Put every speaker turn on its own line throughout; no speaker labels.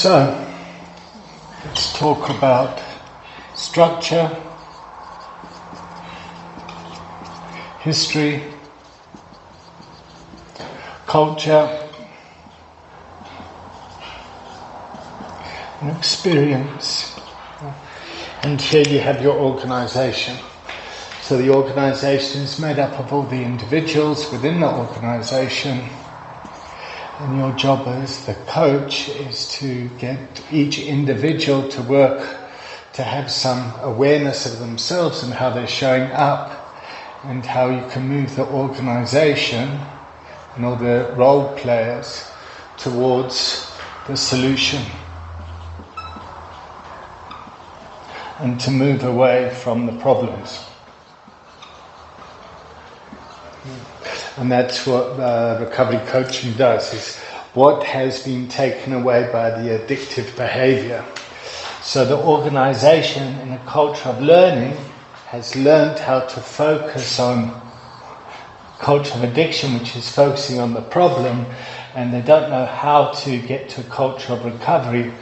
So, let's talk about structure, history, culture, and experience. And here you have your organization. So the organization is made up of all the individuals within the organization, and your job as the coach is to get each individual to work, to have some awareness of themselves and how they're showing up, and how you can move the organization and all the role players towards the solution, and to move away from the problems. And that's what recovery coaching does, is what has been taken away by the addictive behavior. So the organization in a culture of learning has learned how to focus on culture of addiction, which is focusing on the problem, and they don't know how to get to a culture of recovery,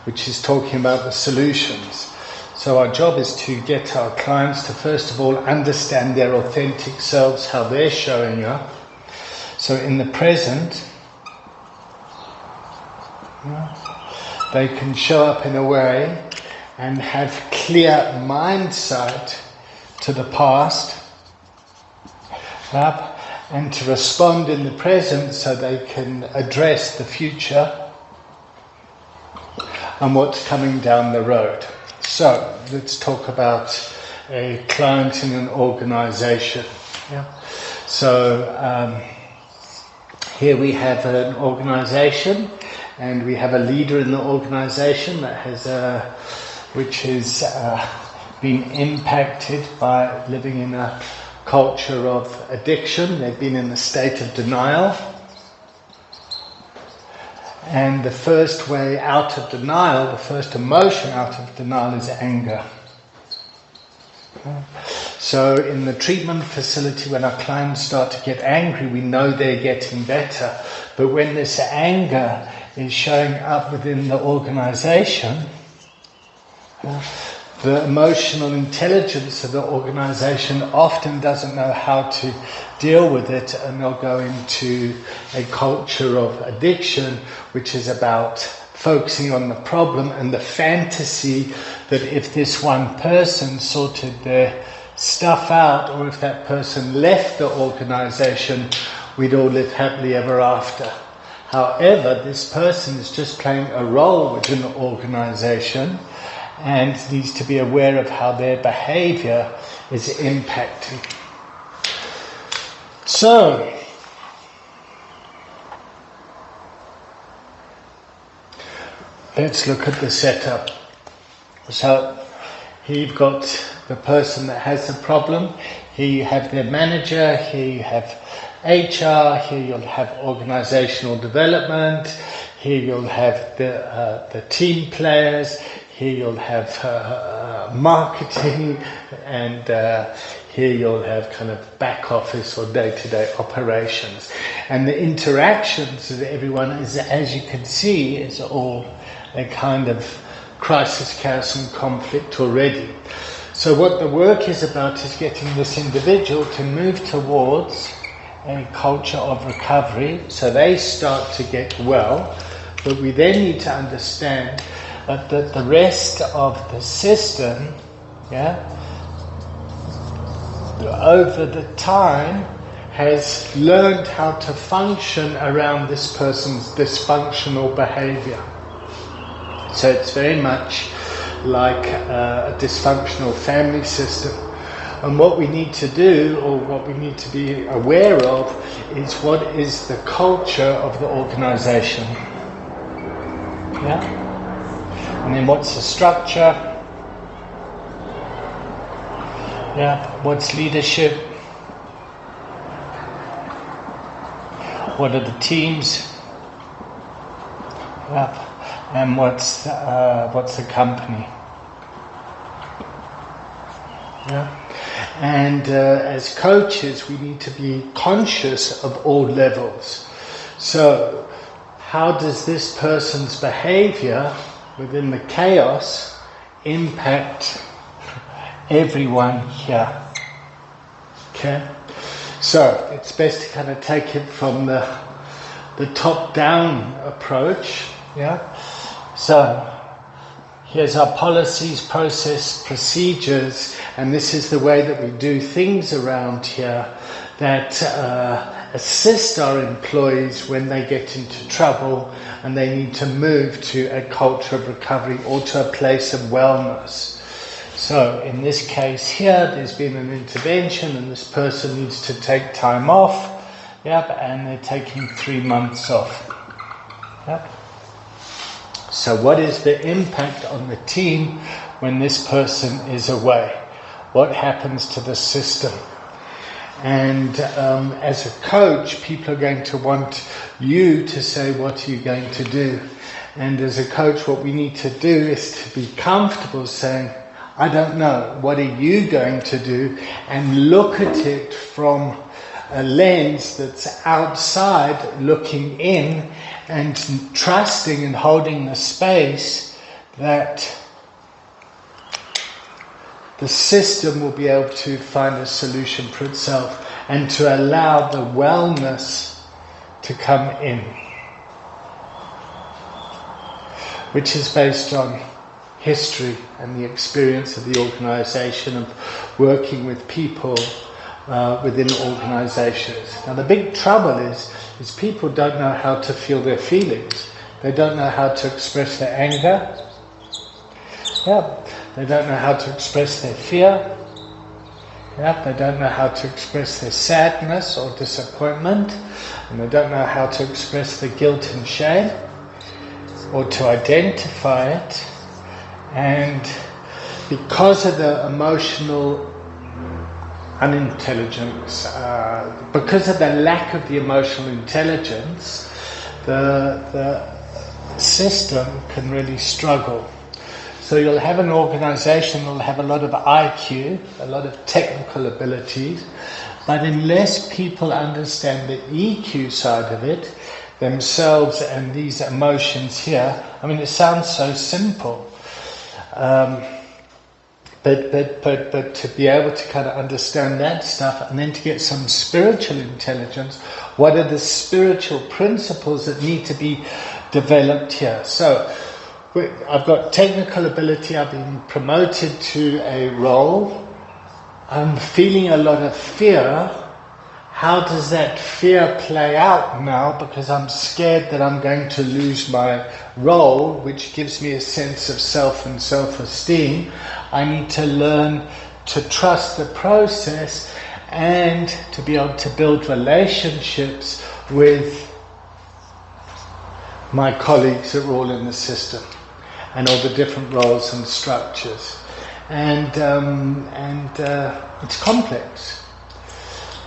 which is talking about the solutions. So our job is to get our clients to first of all understand their authentic selves, how they're showing up. So in the present, they can show up in a way and have clear mind sight to the past, and to respond in the present so they can address the future and what's coming down the road. So let's talk about a client in an organization. So here we have an organization, and we have a leader in the organization that has which has been impacted by living in a culture of addiction. They've been in a state of denial. And the first way out of denial, the first emotion out of denial, is anger. So in the treatment facility, when our clients start to get angry, we know they're getting better. But when this anger is showing up within the organization, the emotional intelligence of the organization often doesn't know how to deal with it, and they'll go into a culture of addiction, which is about focusing on the problem and the fantasy that if this one person sorted their stuff out, or if that person left the organization, we'd all live happily ever after. However, this person is just playing a role within the organization and needs to be aware of how their behavior is impacting. So, let's look at the setup. So, here you've got the person that has the problem. Here you have their manager. Here you have HR. Here you'll have organizational development. Here you'll have the team players. Here you'll have marketing, and here you'll have kind of back office or day-to-day operations. And the interactions of everyone is, as you can see, is all a kind of crisis, chaos and conflict already. So what the work is about is getting this individual to move towards a culture of recovery, so they start to get well. But we then need to understand that the rest of the system, over the time, has learned how to function around this person's dysfunctional behavior. So it's very much like a dysfunctional family system. And what we need to do, or what we need to be aware of, is what is the culture of the organization. And then what's the structure? What's leadership? What are the teams? And what's the company? And as coaches, we need to be conscious of all levels. So how does this person's behavior within the chaos impact everyone here? Okay, so it's best to kind of take it from the top-down approach. Yeah, so here's our policies, process, procedures, and this is the way that we do things around here that assist our employees when they get into trouble and they need to move to a culture of recovery or to a place of wellness. So in this case here, there's been an intervention and this person needs to take time off. Yep, and they're taking 3 months off. Yep. So what is the impact on the team when this person is away? What happens to the system? And as a coach, people are going to want you to say, what are you going to do? And as a coach, what we need to do is to be comfortable saying, I don't know, what are you going to do? And look at it from a lens that's outside, looking in and trusting and holding the space that the system will be able to find a solution for itself and to allow the wellness to come in, which is based on history and the experience of the organization of working with people within organizations. Now the big trouble is people don't know how to feel their feelings. They don't know how to express their anger. Yeah. They don't know how to express their fear. Yeah. They don't know how to express their sadness or disappointment. And they don't know how to express the guilt and shame or to identify it. And because of the emotional unintelligence, because of the lack of the emotional intelligence, the system can really struggle. So you'll have an organization that will have a lot of IQ, a lot of technical abilities, but unless people understand the EQ side of it, themselves and these emotions here, I mean, it sounds so simple. But to be able to kind of understand that stuff and then to get some spiritual intelligence, what are the spiritual principles that need to be developed here? So I've got technical ability, I've been promoted to a role, I'm feeling a lot of fear. How does that fear play out now? Because I'm scared that I'm going to lose my role, which gives me a sense of self and self-esteem. I need to learn to trust the process and to be able to build relationships with my colleagues that are all in the system and all the different roles and structures. And it's complex.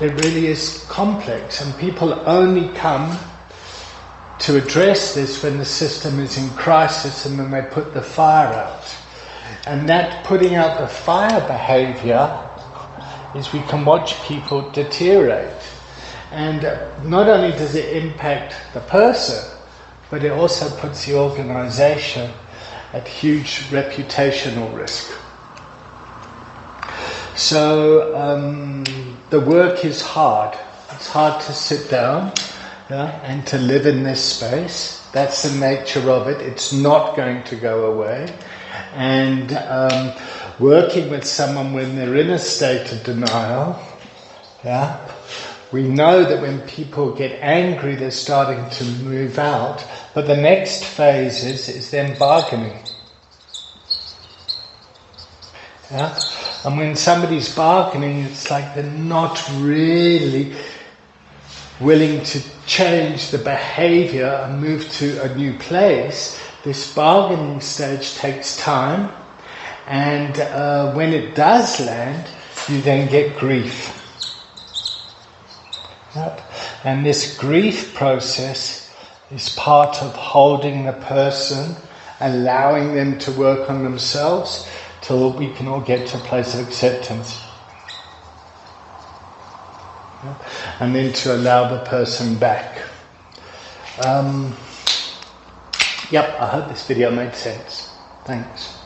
It really is complex, and people only come to address this when the system is in crisis and when they put the fire out. And that putting out the fire behavior is we can watch people deteriorate. And not only does it impact the person, but it also puts the organization at huge reputational risk. So the work is hard. It's hard to sit down and to live in this space. That's the nature of it. It's not going to go away. And working with someone when they're in a state of denial, we know that when people get angry, they're starting to move out. But the next phase is them bargaining. Yeah? And when somebody's bargaining, it's like they're not really willing to change the behavior and move to a new place. This bargaining stage takes time, and when it does land, you then get grief. Yep. And this grief process is part of holding the person, allowing them to work on themselves, till we can all get to a place of acceptance. And then to allow the person back. Yep, I hope this video made sense. Thanks.